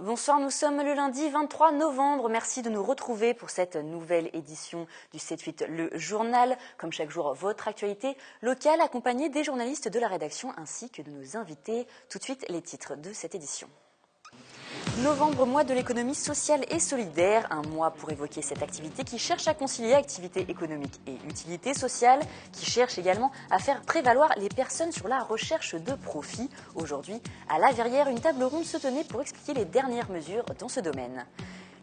Bonsoir, nous sommes le lundi 23 novembre. Merci de nous retrouver pour cette nouvelle édition du 7-8, le journal. Comme chaque jour, votre actualité locale accompagnée des journalistes de la rédaction ainsi que de nos invités. Tout de suite, les titres de cette édition. Novembre, mois de l'économie sociale et solidaire, un mois pour évoquer cette activité qui cherche à concilier activité économique et utilité sociale, qui cherche également à faire prévaloir les personnes sur la recherche de profit. Aujourd'hui, à La Verrière, une table ronde se tenait pour expliquer les dernières mesures dans ce domaine.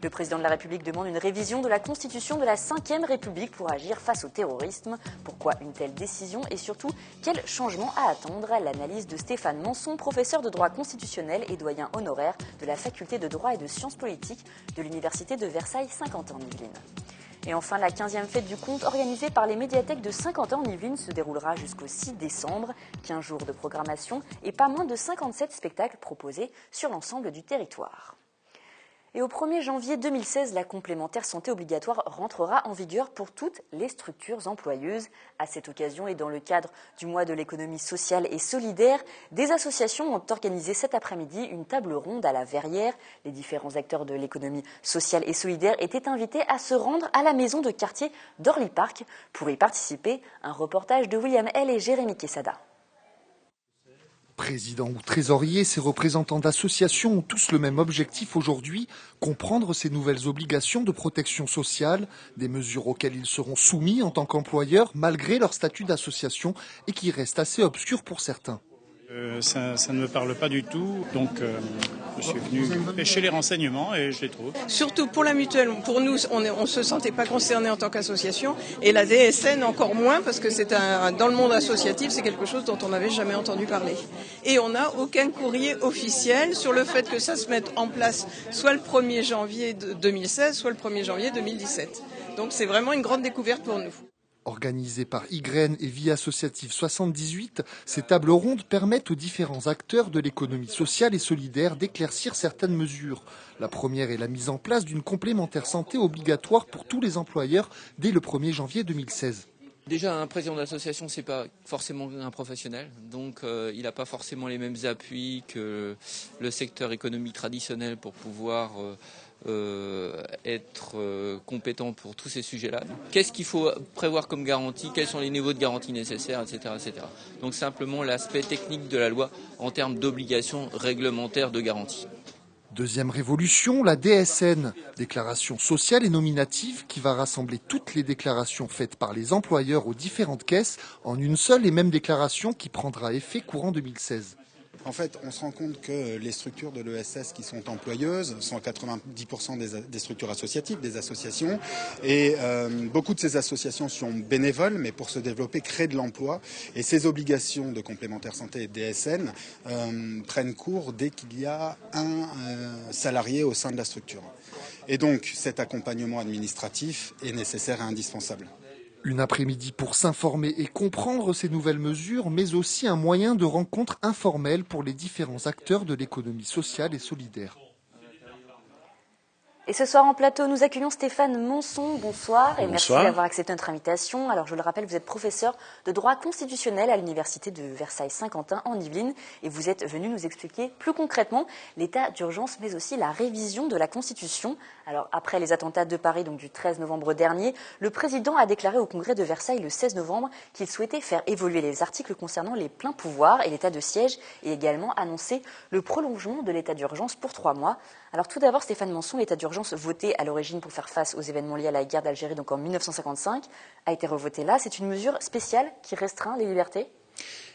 Le président de la République demande une révision de la Constitution de la Ve République pour agir face au terrorisme. Pourquoi une telle décision et surtout, quel changement à attendre? L'analyse de Stéphane Manson, professeur de droit constitutionnel et doyen honoraire de la faculté de droit et de sciences politiques de l'Université de Versailles Saint-Quentin-en-Yvelines. Et enfin, la 15e fête du conte organisée par les médiathèques de Saint-Quentin-en-Yvelines se déroulera jusqu'au 6 décembre. 15 jours de programmation et pas moins de 57 spectacles proposés sur l'ensemble du territoire. Et au 1er janvier 2016, la complémentaire santé obligatoire rentrera en vigueur pour toutes les structures employeuses. À cette occasion et dans le cadre du mois de l'économie sociale et solidaire, des associations ont organisé cet après-midi une table ronde à La Verrière. Les différents acteurs de l'économie sociale et solidaire étaient invités à se rendre à la maison de quartier d'Orly Park. Pour y participer, un reportage de William L. et Jérémy Quesada. Président ou trésorier, ces représentants d'associations ont tous le même objectif aujourd'hui, comprendre ces nouvelles obligations de protection sociale, des mesures auxquelles ils seront soumis en tant qu'employeurs malgré leur statut d'association et qui restent assez obscurs pour certains. Ça ne me parle pas du tout, donc je suis venu pêcher les renseignements et je les trouve. Surtout pour la mutuelle, pour nous, on ne se sentait pas concerné en tant qu'association et la DSN encore moins parce que dans le monde associatif, c'est quelque chose dont on n'avait jamais entendu parler. Et on n'a aucun courrier officiel sur le fait que ça se mette en place soit le 1er janvier 2016, soit le 1er janvier 2017. Donc c'est vraiment une grande découverte pour nous. Organisées par YGREN et Vie Associative 78, ces tables rondes permettent aux différents acteurs de l'économie sociale et solidaire d'éclaircir certaines mesures. La première est la mise en place d'une complémentaire santé obligatoire pour tous les employeurs dès le 1er janvier 2016. Déjà, un président d'association, c'est pas forcément un professionnel, donc il n'a pas forcément les mêmes appuis que le secteur économique traditionnel pour pouvoir être compétent pour tous ces sujets-là. Qu'est-ce qu'il faut prévoir comme garantie? Quels sont les niveaux de garantie nécessaires, etc., etc. Donc simplement l'aspect technique de la loi en termes d'obligations réglementaires de garantie. Deuxième révolution, la DSN, déclaration sociale et nominative qui va rassembler toutes les déclarations faites par les employeurs aux différentes caisses en une seule et même déclaration qui prendra effet courant 2016. En fait, on se rend compte que les structures de l'ESS qui sont employeuses sont à 90% des structures associatives, des associations. Et beaucoup de ces associations sont bénévoles, mais pour se développer, créent de l'emploi. Et ces obligations de complémentaire santé et DSN prennent cours dès qu'il y a un salarié au sein de la structure. Et donc, cet accompagnement administratif est nécessaire et indispensable. Une après-midi pour s'informer et comprendre ces nouvelles mesures, mais aussi un moyen de rencontre informelle pour les différents acteurs de l'économie sociale et solidaire. Et ce soir en plateau, nous accueillons Stéphane Manson. Bonsoir et Bonsoir. merci d'avoir accepté notre invitation. Alors je le rappelle, vous êtes professeur de droit constitutionnel à l'Université de Versailles Saint-Quentin en Yvelines et vous êtes venu nous expliquer plus concrètement l'état d'urgence mais aussi la révision de la Constitution. Alors après les attentats de Paris donc du 13 novembre dernier, le président a déclaré au Congrès de Versailles le 16 novembre qu'il souhaitait faire évoluer les articles concernant les pleins pouvoirs et l'état de siège et également annoncer le prolongement de l'état d'urgence pour 3 mois. Alors tout d'abord, Stéphane Manson, l'état d'urgence voté à l'origine pour faire face aux événements liés à la guerre d'Algérie, donc en 1955, a été revoté là. C'est une mesure spéciale qui restreint les libertés ?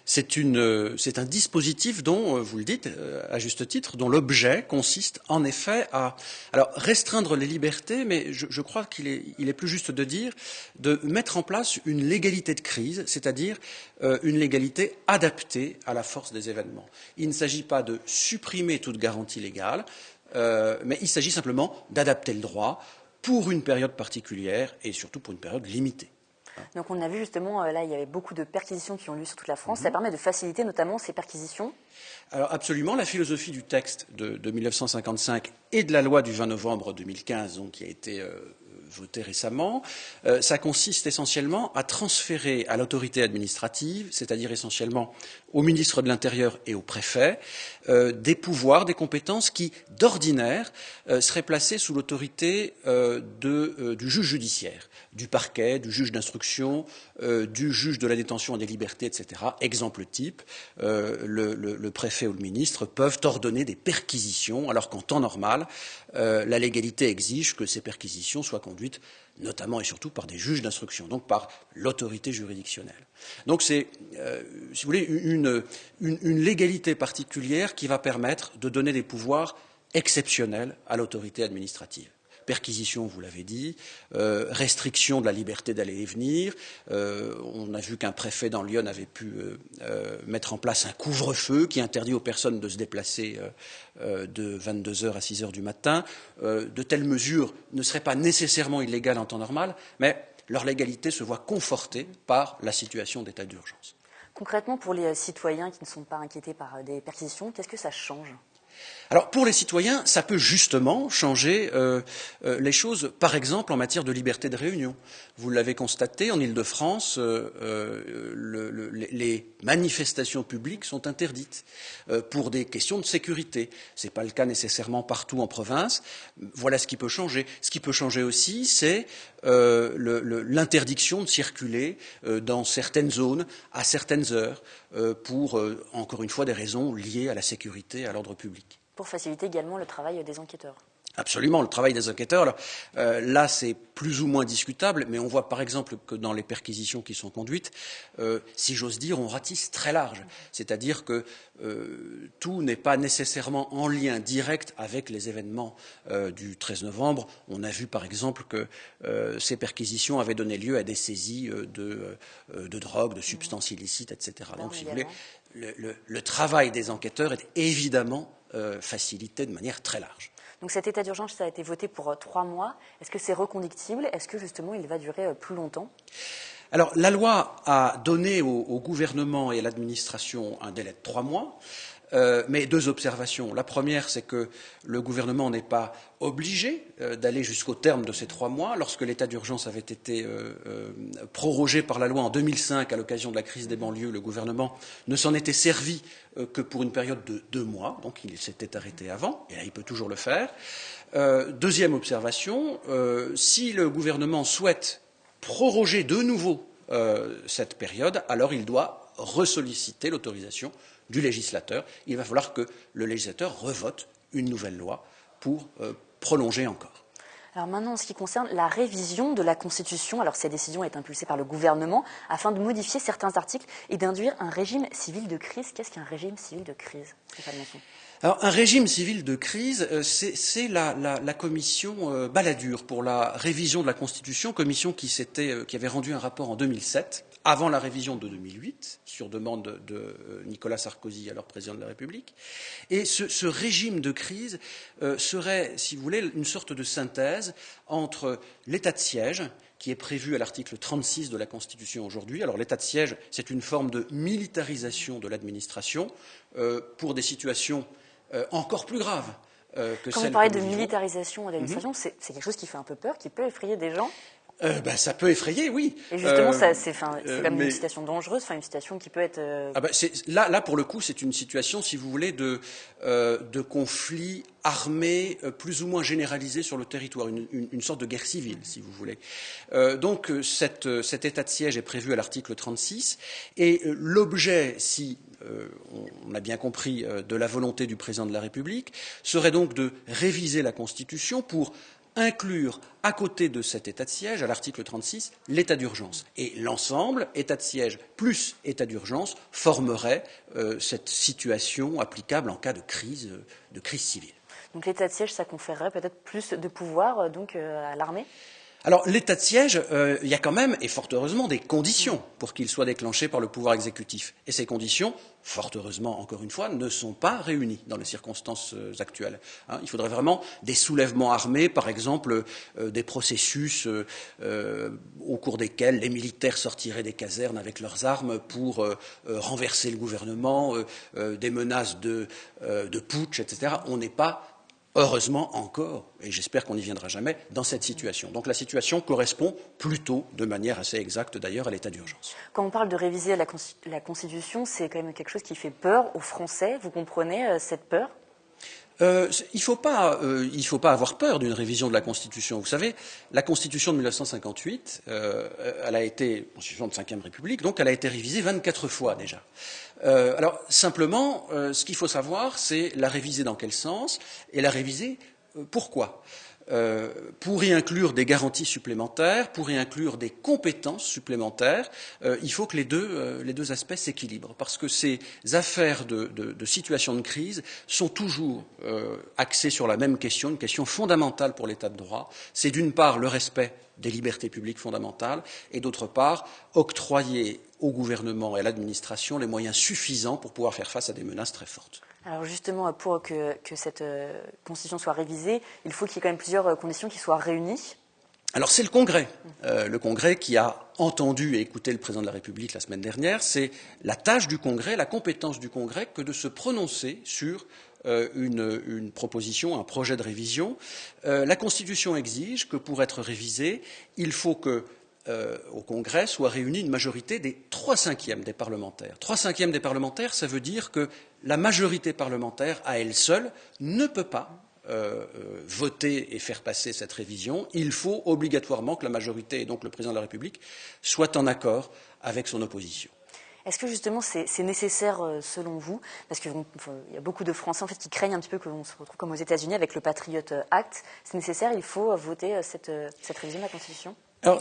C'est un dispositif dont, vous le dites à juste titre, dont l'objet consiste en effet à restreindre les libertés, mais je crois qu'il est plus juste de dire de mettre en place une légalité de crise, c'est-à-dire une légalité adaptée à la force des événements. Il ne s'agit pas de supprimer toute garantie légale, mais il s'agit simplement d'adapter le droit pour une période particulière et surtout pour une période limitée. Donc on a vu justement, là il y avait beaucoup de perquisitions qui ont lieu sur toute la France. Ça permet de faciliter notamment ces perquisitions? Alors absolument, la philosophie du texte de 1955 et de la loi du 20 novembre 2015 donc, qui a été votée récemment, ça consiste essentiellement à transférer à l'autorité administrative, c'est-à-dire essentiellement au ministre de l'Intérieur et au préfet des pouvoirs, des compétences qui, d'ordinaire, seraient placées sous l'autorité du juge judiciaire, du parquet, du juge d'instruction, du juge de la détention et des libertés, etc. Exemple type, le préfet ou le ministre peuvent ordonner des perquisitions, alors qu'en temps normal, la légalité exige que ces perquisitions soient conduites notamment et surtout par des juges d'instruction, donc par l'autorité juridictionnelle. Donc c'est, si vous voulez, une légalité particulière qui va permettre de donner des pouvoirs exceptionnels à l'autorité administrative. Perquisition, vous l'avez dit, restriction de la liberté d'aller et venir. On a vu qu'un préfet dans Lyon avait pu mettre en place un couvre-feu qui interdit aux personnes de se déplacer de 22h à 6h du matin. De telles mesures ne seraient pas nécessairement illégales en temps normal, mais leur légalité se voit confortée par la situation d'état d'urgence. Concrètement, pour les citoyens qui ne sont pas inquiétés par des perquisitions, qu'est-ce que ça change ? Alors pour les citoyens, ça peut justement changer les choses, par exemple en matière de liberté de réunion. Vous l'avez constaté, en Île-de-France, les manifestations publiques sont interdites pour des questions de sécurité. Ce n'est pas le cas nécessairement partout en province. Voilà ce qui peut changer. Ce qui peut changer aussi, c'est l'interdiction de circuler dans certaines zones à certaines heures pour, encore une fois, des raisons liées à la sécurité et à l'ordre public. Pour faciliter également le travail des enquêteurs. Absolument, le travail des enquêteurs. Alors, là, c'est plus ou moins discutable, mais on voit par exemple que dans les perquisitions qui sont conduites, si j'ose dire, on ratisse très large. C'est-à-dire que tout n'est pas nécessairement en lien direct avec les événements du 13 novembre. On a vu par exemple que ces perquisitions avaient donné lieu à des saisies de drogue, de substances illicites, etc. Donc, si vous voulez, le travail des enquêteurs est évidemment facilité de manière très large. Donc cet état d'urgence, ça a été voté pour 3 mois. Est-ce que c'est reconductible ? Est-ce que justement il va durer plus longtemps ? Alors la loi a donné au gouvernement et à l'administration un délai de 3 mois. Mais 2 observations. La première, c'est que le gouvernement n'est pas obligé d'aller jusqu'au terme de ces 3 mois. Lorsque l'état d'urgence avait été prorogé par la loi en 2005 à l'occasion de la crise des banlieues, le gouvernement ne s'en était servi que pour une période de 2 mois. Donc il s'était arrêté avant, et là il peut toujours le faire. Deuxième observation, si le gouvernement souhaite proroger de nouveau cette période, alors il doit ressolliciter l'autorisation du législateur. Il va falloir que le législateur revote une nouvelle loi pour prolonger encore. Alors maintenant, en ce qui concerne la révision de la Constitution, alors cette décision est impulsée par le gouvernement afin de modifier certains articles et d'induire un régime civil de crise. Qu'est-ce qu'un régime civil de crise, Stéphane Monson ? Alors, un régime civil de crise, c'est la commission Balladur pour la révision de la Constitution, commission qui avait rendu un rapport en 2007, avant la révision de 2008, sur demande de Nicolas Sarkozy, alors président de la République. Et ce régime de crise serait, si vous voulez, une sorte de synthèse entre l'état de siège, qui est prévu à l'article 36 de la Constitution aujourd'hui. Alors l'état de siège, c'est une forme de militarisation de l'administration pour des situations encore plus graves que celles que nous vivons. Quand vous parlez de militarisation de l'administration, c'est quelque chose qui fait un peu peur, qui peut effrayer des gens. Ça peut effrayer, oui. Et justement, c'est comme une situation dangereuse, une situation qui peut être... Là, pour le coup, c'est une situation, si vous voulez, de conflit armé plus ou moins généralisé sur le territoire, une sorte de guerre civile, si vous voulez. Donc, cet état de siège est prévu à l'article 36, et l'objet, si on a bien compris, de la volonté du président de la République, serait donc de réviser la Constitution pour inclure à côté de cet état de siège, à l'article 36, l'état d'urgence. Et l'ensemble, état de siège plus état d'urgence, formerait cette situation applicable en cas de crise civile. Donc l'état de siège, ça conférerait peut-être plus de pouvoir à l'armée ? Alors, l'état de siège, il y a quand même, et fort heureusement, des conditions pour qu'il soit déclenché par le pouvoir exécutif. Et ces conditions, fort heureusement, encore une fois, ne sont pas réunies dans les circonstances actuelles. Il faudrait vraiment des soulèvements armés, par exemple, des processus au cours desquels les militaires sortiraient des casernes avec leurs armes pour renverser le gouvernement, des menaces de putsch, etc. On n'est pas heureusement encore, et j'espère qu'on n'y viendra jamais, dans cette situation. Donc la situation correspond plutôt, de manière assez exacte d'ailleurs, à l'état d'urgence. Quand on parle de réviser la Constitution, c'est quand même quelque chose qui fait peur aux Français. Vous comprenez cette peur ? Il faut pas avoir peur d'une révision de la Constitution. Vous savez, la Constitution de 1958, elle a été Constitution de 5e République, donc elle a été révisée 24 fois déjà. Alors simplement, ce qu'il faut savoir, c'est la réviser dans quel sens et la réviser pourquoi. Pour y inclure des garanties supplémentaires, pour y inclure des compétences supplémentaires, il faut que les deux aspects s'équilibrent. Parce que ces affaires de situation de crise sont toujours axées sur la même question, une question fondamentale pour l'état de droit. C'est d'une part le respect des libertés publiques fondamentales et d'autre part octroyer au gouvernement et à l'administration les moyens suffisants pour pouvoir faire face à des menaces très fortes. Alors justement, pour que cette Constitution soit révisée, il faut qu'il y ait quand même plusieurs conditions qui soient réunies. Alors c'est le Congrès qui a entendu et écouté le président de la République la semaine dernière. C'est la tâche du Congrès, la compétence du Congrès que de se prononcer sur une proposition, un projet de révision. La Constitution exige que pour être révisée, il faut que au Congrès soit réunie une majorité des 3/5 des parlementaires. 3/5 des parlementaires, ça veut dire que la majorité parlementaire, à elle seule, ne peut pas voter et faire passer cette révision. Il faut obligatoirement que la majorité, et donc le président de la République, soit en accord avec son opposition. Est-ce que justement c'est nécessaire selon vous? Parce qu'il y a beaucoup de Français en fait, qui craignent un petit peu qu'on se retrouve comme aux États-Unis avec le Patriot Act. C'est nécessaire, il faut voter cette révision de la Constitution? Alors,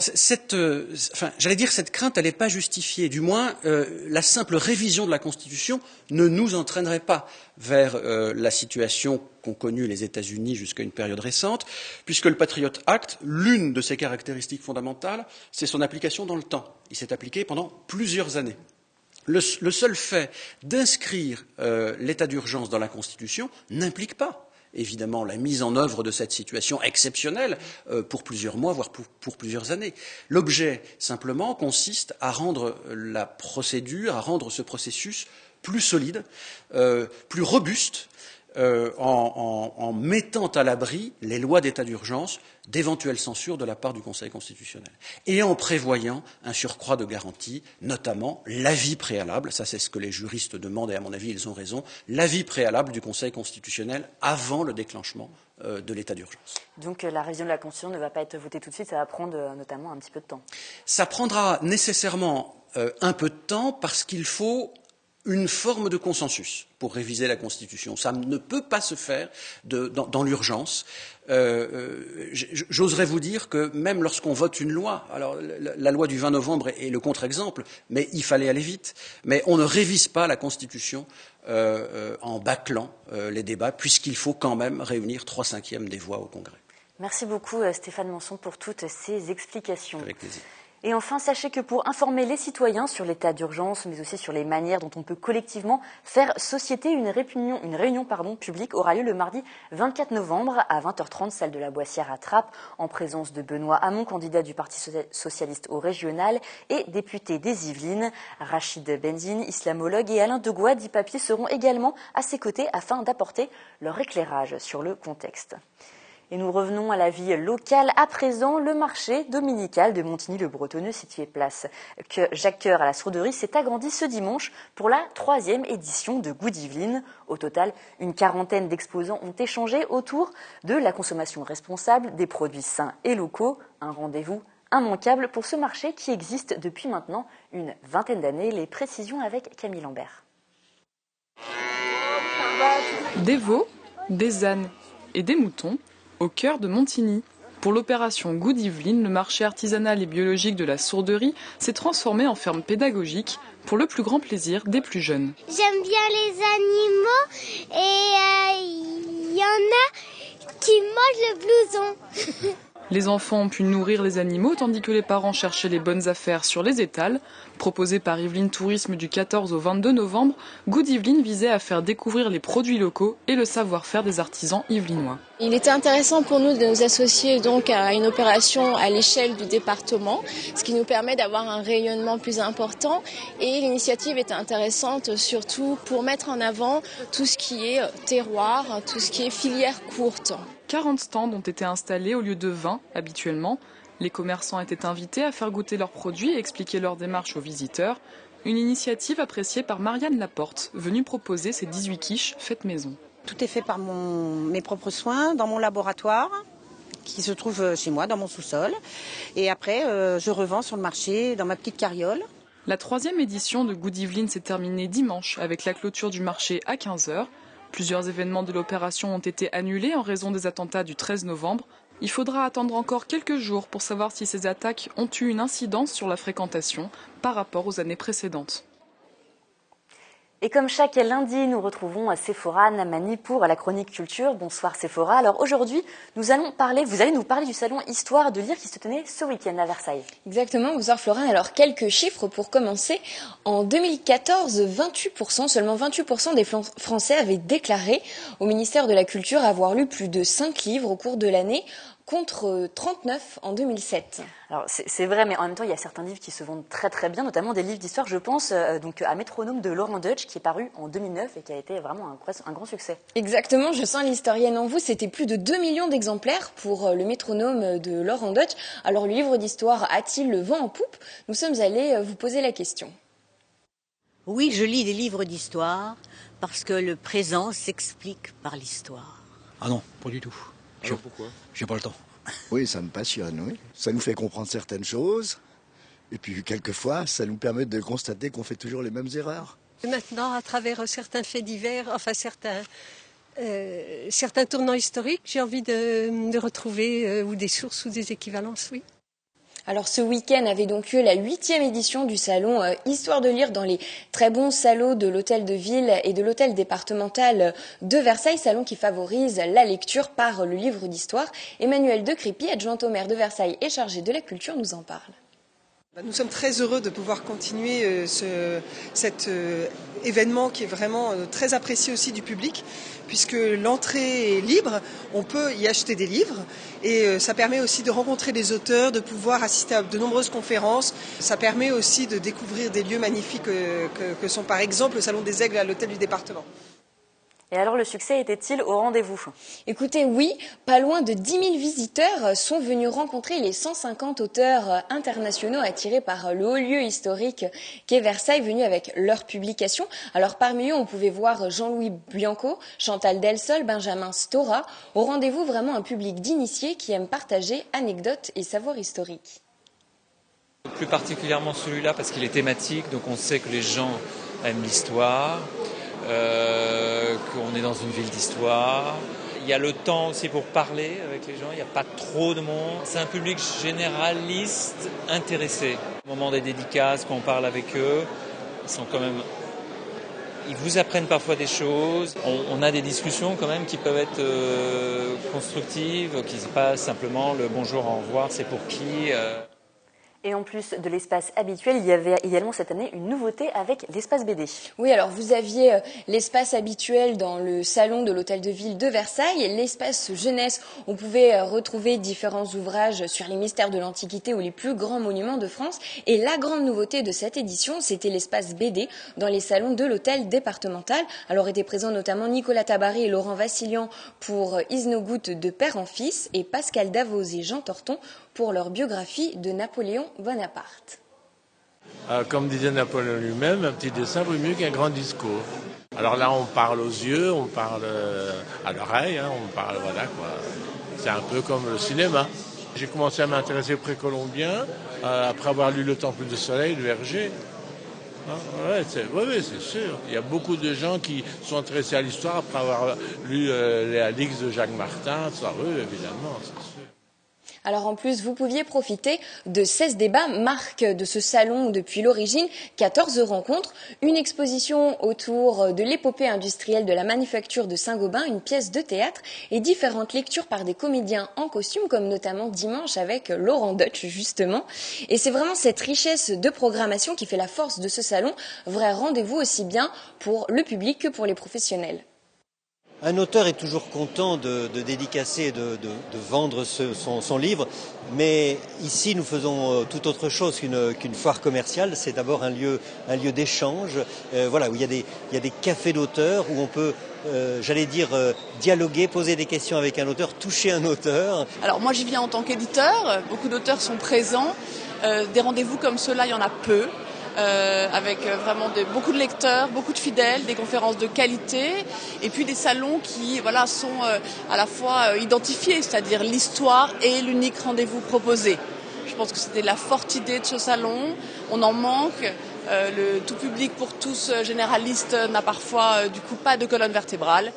j'allais dire cette crainte, elle n'est pas justifiée. Du moins, la simple révision de la Constitution ne nous entraînerait pas vers la situation qu'ont connue les États-Unis jusqu'à une période récente, puisque le Patriot Act, l'une de ses caractéristiques fondamentales, c'est son application dans le temps. Il s'est appliqué pendant plusieurs années. Le seul fait d'inscrire l'état d'urgence dans la Constitution n'implique pas évidemment la mise en œuvre de cette situation exceptionnelle pour plusieurs mois, voire pour plusieurs années. L'objet, simplement, consiste à rendre la procédure, à rendre ce processus plus solide, plus robuste, en mettant à l'abri les lois d'état d'urgence d'éventuelles censures de la part du Conseil constitutionnel et en prévoyant un surcroît de garanties, notamment l'avis préalable, ça c'est ce que les juristes demandent et à mon avis ils ont raison, l'avis préalable du Conseil constitutionnel avant le déclenchement de l'état d'urgence. Donc la révision de la Constitution ne va pas être votée tout de suite, ça va prendre notamment un petit peu de temps. Ça prendra nécessairement un peu de temps parce qu'il faut une forme de consensus pour réviser la Constitution. Ça ne peut pas se faire dans l'urgence. J'oserais vous dire que même lorsqu'on vote une loi, alors la loi du 20 novembre est le contre-exemple, mais il fallait aller vite, mais on ne révise pas la Constitution en bâclant les débats, puisqu'il faut quand même réunir 3/5 des voix au Congrès. Merci beaucoup Stéphane Manson pour toutes ces explications. Avec plaisir. Et enfin, sachez que pour informer les citoyens sur l'état d'urgence, mais aussi sur les manières dont on peut collectivement faire société, une réunion publique aura lieu le mardi 24 novembre à 20h30, salle de la Boissière à Trappes, en présence de Benoît Hamon, candidat du Parti socialiste au régional, et député des Yvelines. Rachid Benzine, islamologue, et Alain Degois, dit papier, seront également à ses côtés afin d'apporter leur éclairage sur le contexte. Et nous revenons à la vie locale. À présent, le marché dominical de Montigny-le-Bretonneux, situé place Jacques Coeur à la Sourderie, s'est agrandi ce dimanche pour la 3e édition de Goût d'Yvelines. Au total, une quarantaine d'exposants ont échangé autour de la consommation responsable, des produits sains et locaux. Un rendez-vous immanquable pour ce marché qui existe depuis maintenant une 20aine d'années. Les précisions avec Camille Lambert. Des veaux, des ânes et des moutons au cœur de Montigny. Pour l'opération Goût d'Yvelines, le marché artisanal et biologique de la Sourderie s'est transformé en ferme pédagogique pour le plus grand plaisir des plus jeunes. J'aime bien les animaux et il y en a qui mangent le blouson. Les enfants ont pu nourrir les animaux tandis que les parents cherchaient les bonnes affaires sur les étals. Proposé par Yvelines Tourisme du 14 au 22 novembre, Good Yvelines visait à faire découvrir les produits locaux et le savoir-faire des artisans yvelinois. Il était intéressant pour nous de nous associer donc à une opération à l'échelle du département, ce qui nous permet d'avoir un rayonnement plus important. Et l'initiative était intéressante surtout pour mettre en avant tout ce qui est terroir, tout ce qui est filière courte. 40 stands ont été installés au lieu de 20 habituellement. Les commerçants étaient invités à faire goûter leurs produits et expliquer leur démarche aux visiteurs. Une initiative appréciée par Marianne Laporte, venue proposer ses 18 quiches faites maison. Tout est fait par mes propres soins, dans mon laboratoire, qui se trouve chez moi, dans mon sous-sol. Et après, je revends sur le marché, dans ma petite carriole. La 3e édition de Good Yvelines s'est terminée dimanche avec la clôture du marché à 15h. Plusieurs événements de l'opération ont été annulés en raison des attentats du 13 novembre. Il faudra attendre encore quelques jours pour savoir si ces attaques ont eu une incidence sur la fréquentation par rapport aux années précédentes. Et comme chaque lundi, nous retrouvons Séphora Namani pour la chronique culture. Bonsoir Séphora. Alors aujourd'hui, vous allez nous parler du salon Histoire de lire qui se tenait ce week-end à Versailles. Exactement, bonsoir Florent. Alors quelques chiffres pour commencer. En 2014, seulement 28% des Français avaient déclaré au ministère de la Culture avoir lu plus de 5 livres au cours de l'année, contre 39 en 2007. Alors c'est vrai, mais en même temps, il y a certains livres qui se vendent très très bien, notamment des livres d'histoire. Je pense donc à Métronome de Laurent Deutsch, qui est paru en 2009 et qui a été vraiment un grand succès. Exactement, je sens l'historienne en vous. C'était plus de 2 millions d'exemplaires pour le Métronome de Laurent Deutsch. Alors le livre d'histoire a-t-il le vent en poupe? Nous sommes allés vous poser la question. Oui, je lis des livres d'histoire parce que le présent s'explique par l'histoire. Ah non, pas du tout. Alors pourquoi ? J'ai pas le temps. Oui, ça me passionne, oui. Ça nous fait comprendre certaines choses. Et puis, quelquefois, ça nous permet de constater qu'on fait toujours les mêmes erreurs. Maintenant, à travers certains faits divers, enfin certains tournants historiques, j'ai envie de retrouver ou des sources ou des équivalences, oui. Alors ce week-end avait donc lieu la 8e édition du salon Histoire de lire dans les très bons salons de l'hôtel de ville et de l'hôtel départemental de Versailles, salon qui favorise la lecture par le livre d'histoire. Emmanuel de Crépy, adjoint au maire de Versailles et chargé de la culture, nous en parle. Nous sommes très heureux de pouvoir continuer cet événement qui est vraiment très apprécié aussi du public, puisque l'entrée est libre, on peut y acheter des livres et ça permet aussi de rencontrer les auteurs, de pouvoir assister à de nombreuses conférences. Ça permet aussi de découvrir des lieux magnifiques que sont par exemple le Salon des Aigles à l'hôtel du département. Et alors, le succès était-il au rendez-vous ? Écoutez, oui, pas loin de 10 000 visiteurs sont venus rencontrer les 150 auteurs internationaux attirés par le haut lieu historique qu'est Versailles, venus avec leurs publications. Alors, parmi eux, on pouvait voir Jean-Louis Bianco, Chantal Delsol, Benjamin Stora. Au rendez-vous, vraiment un public d'initiés qui aiment partager anecdotes et savoirs historiques. Plus particulièrement celui-là parce qu'il est thématique, donc on sait que les gens aiment l'histoire. Qu'on est dans une ville d'histoire. Il y a le temps aussi pour parler avec les gens, il n'y a pas trop de monde. C'est un public généraliste intéressé. Au moment des dédicaces, quand on parle avec eux, ils vous apprennent parfois des choses. On a des discussions quand même qui peuvent être constructives, qui se passent simplement le bonjour, au revoir, c'est pour qui Et en plus de l'espace habituel, il y avait également cette année une nouveauté avec l'espace BD. Oui, alors vous aviez l'espace habituel dans le salon de l'hôtel de ville de Versailles, l'espace jeunesse, on pouvait retrouver différents ouvrages sur les mystères de l'Antiquité ou les plus grands monuments de France. Et la grande nouveauté de cette édition, c'était l'espace BD dans les salons de l'hôtel départemental. Alors étaient présents notamment Nicolas Tabaré et Laurent Vassilian pour Isnogout de père en fils et Pascal Davoz et Jean Torton pour leur biographie de Napoléon Bonaparte. Comme disait Napoléon lui-même, un petit dessin vaut mieux qu'un grand discours. Alors là, on parle aux yeux, on parle à l'oreille, on parle, voilà quoi. C'est un peu comme le cinéma. J'ai commencé à m'intéresser au précolombien après avoir lu Le Temple du Soleil de Hergé. Oui, c'est sûr. Il y a beaucoup de gens qui sont intéressés à l'histoire après avoir lu les Alix de Jacques Martin. Ça, oui, évidemment, c'est sûr. Alors en plus, vous pouviez profiter de 16 débats, marque de ce salon depuis l'origine, 14 rencontres, une exposition autour de l'épopée industrielle de la manufacture de Saint-Gobain, une pièce de théâtre et différentes lectures par des comédiens en costume, comme notamment dimanche avec Laurent Deutsch justement. Et c'est vraiment cette richesse de programmation qui fait la force de ce salon, vrai rendez-vous aussi bien pour le public que pour les professionnels. Un auteur est toujours content de dédicacer et de vendre son livre, mais ici nous faisons tout autre chose qu'une foire commerciale. C'est d'abord un lieu d'échange, voilà, où il y a des cafés d'auteurs, où on peut, dialoguer, poser des questions avec un auteur, toucher un auteur. Alors moi j'y viens en tant qu'éditeur, beaucoup d'auteurs sont présents, des rendez-vous comme ceux-là il y en a peu. Avec vraiment beaucoup de lecteurs, beaucoup de fidèles, des conférences de qualité et puis des salons qui sont à la fois identifiés, c'est-à-dire l'histoire et l'unique rendez-vous proposé. Je pense que c'était la forte idée de ce salon, on en manque, le tout public pour tous généraliste n'a parfois du coup pas de colonne vertébrale.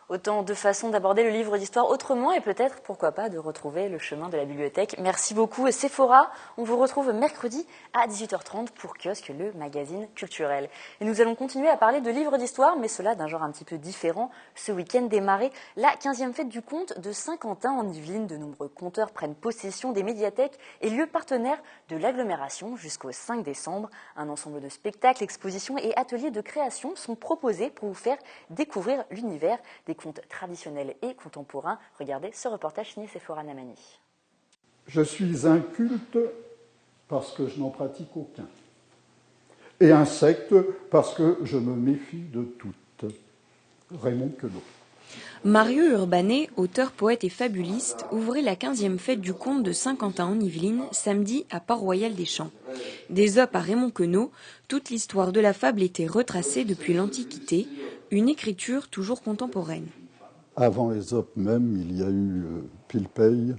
Autant de façons d'aborder le livre d'histoire autrement et peut-être, pourquoi pas, de retrouver le chemin de la bibliothèque. Merci beaucoup Sephora. On vous retrouve mercredi à 18h30 pour Kiosque, le magazine culturel. Et nous allons continuer à parler de livres d'histoire, mais cela d'un genre un petit peu différent. Ce week-end démarrait la 15e fête du conte de Saint-Quentin en Yvelines. De nombreux conteurs prennent possession des médiathèques et lieux partenaires de l'agglomération jusqu'au 5 décembre. Un ensemble de spectacles, expositions et ateliers de création sont proposés pour vous faire découvrir l'univers des contes traditionnels et contemporains. Regardez ce reportage signé Sephora Namani. Je suis inculte parce que je n'en pratique aucun. Et un secte parce que je me méfie de toutes. Raymond Queneau. Mario Urbanet, auteur, poète et fabuliste, ouvrait la 15e fête du conte de Saint-Quentin en Yvelines, samedi à Port-Royal-des-Champs. D'Ésope à Raymond Queneau, toute l'histoire de la fable était retracée depuis l'Antiquité, une écriture toujours contemporaine. Avant Ésope même, il y a eu Pilpay,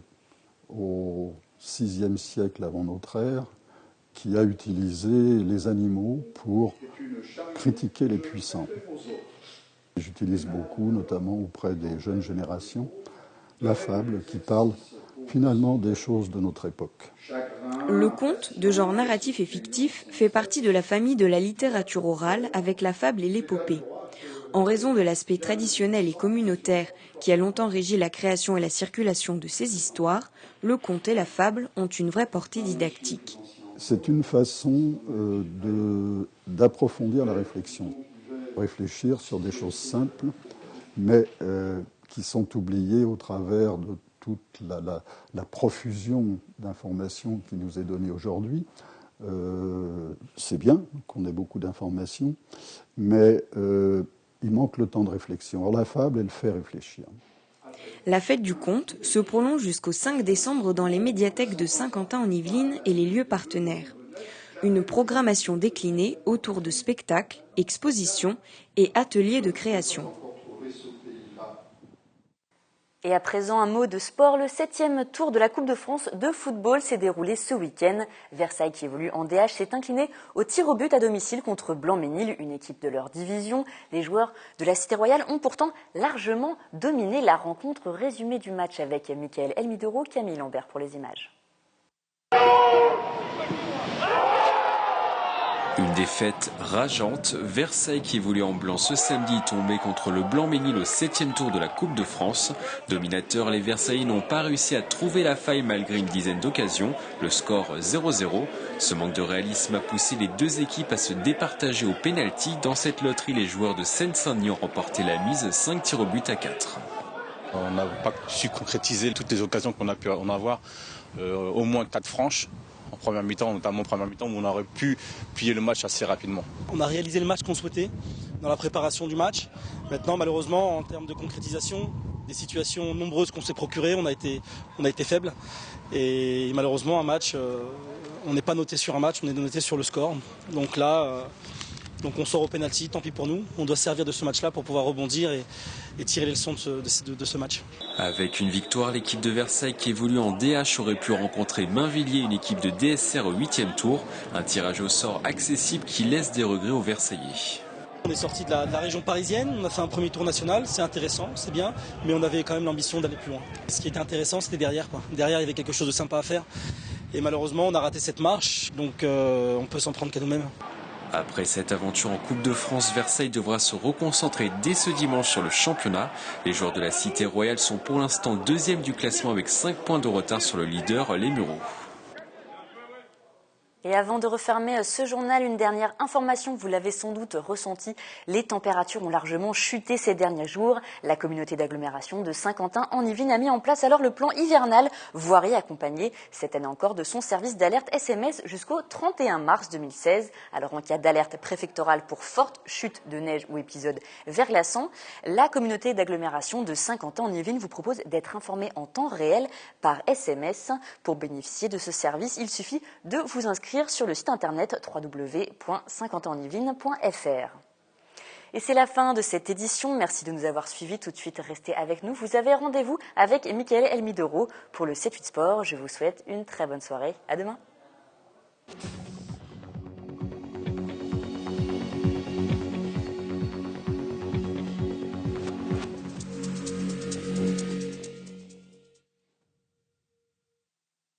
au VIe siècle avant notre ère, qui a utilisé les animaux pour critiquer les puissants. J'utilise beaucoup, notamment auprès des jeunes générations, la fable qui parle finalement des choses de notre époque. Le conte, de genre narratif et fictif, fait partie de la famille de la littérature orale avec la fable et l'épopée. En raison de l'aspect traditionnel et communautaire qui a longtemps régi la création et la circulation de ces histoires, le conte et la fable ont une vraie portée didactique. C'est une façon d'approfondir la réflexion. Réfléchir sur des choses simples, mais qui sont oubliées au travers de toute la profusion d'informations qui nous est donnée aujourd'hui. C'est bien qu'on ait beaucoup d'informations, mais il manque le temps de réflexion. Alors la fable, elle fait réfléchir. La fête du conte se prolonge jusqu'au 5 décembre dans les médiathèques de Saint-Quentin en Yvelines et les lieux partenaires. Une programmation déclinée autour de spectacles, expositions et ateliers de création. Et à présent, un mot de sport. Le 7e tour de la Coupe de France de football s'est déroulé ce week-end. Versailles, qui évolue en DH, s'est incliné au tir au but à domicile contre Blanc-Ménil, une équipe de leur division. Les joueurs de la Cité Royale ont pourtant largement dominé la rencontre. Résumé du match avec Michael Elmidoro, Camille Lambert pour les images. Une défaite rageante. Versailles, qui évolue en blanc ce samedi, tombé contre le Blanc-Ménil au 7e tour de la Coupe de France. Dominateurs, les Versaillais n'ont pas réussi à trouver la faille malgré une dizaine d'occasions. Le score 0-0. Ce manque de réalisme a poussé les deux équipes à se départager au pénalty. Dans cette loterie, les joueurs de Seine-Saint-Denis ont remporté la mise, 5 tirs au but à 4. On n'a pas su concrétiser toutes les occasions qu'on a pu en avoir, au moins 4 franches. En première mi-temps, notamment en première mi-temps, où on aurait pu plier le match assez rapidement. On a réalisé le match qu'on souhaitait dans la préparation du match. Maintenant, malheureusement, en termes de concrétisation, des situations nombreuses qu'on s'est procurées, on a été faible. Et malheureusement, un match, on n'est pas noté sur un match, on est noté sur le score. Donc là, on sort au pénalty, tant pis pour nous. On doit servir de ce match-là pour pouvoir rebondir et tirer les leçons de ce match. Avec une victoire, l'équipe de Versailles qui évolue en DH aurait pu rencontrer Mainvilliers, une équipe de DSR au 8e tour. Un tirage au sort accessible qui laisse des regrets aux Versaillais. On est sorti de la région parisienne, on a fait un premier tour national, c'est intéressant, c'est bien, mais on avait quand même l'ambition d'aller plus loin. Ce qui était intéressant, c'était derrière, quoi. Derrière, il y avait quelque chose de sympa à faire. Et malheureusement, on a raté cette marche, donc on peut s'en prendre qu'à nous-mêmes. Après cette aventure en Coupe de France, Versailles devra se reconcentrer dès ce dimanche sur le championnat. Les joueurs de la Cité Royale sont pour l'instant deuxième du classement avec 5 points de retard sur le leader, les Mureaux. Et avant de refermer ce journal, une dernière information, vous l'avez sans doute ressenti, les températures ont largement chuté ces derniers jours. La communauté d'agglomération de Saint-Quentin en Yvelines a mis en place alors le plan hivernal, voirie accompagné cette année encore de son service d'alerte SMS jusqu'au 31 mars 2016. Alors en cas d'alerte préfectorale pour forte chute de neige ou épisode verglaçant, la communauté d'agglomération de Saint-Quentin en Yvelines vous propose d'être informé en temps réel par SMS. Pour bénéficier de ce service, il suffit de vous inscrire sur le site internet www.saintquentinenyvelines.fr. Et c'est la fin de cette édition. Merci de nous avoir suivis. Tout de suite, restez avec nous. Vous avez rendez-vous avec Mickaël Elmidoro pour le 7-8 Sport. Je vous souhaite une très bonne soirée. À demain.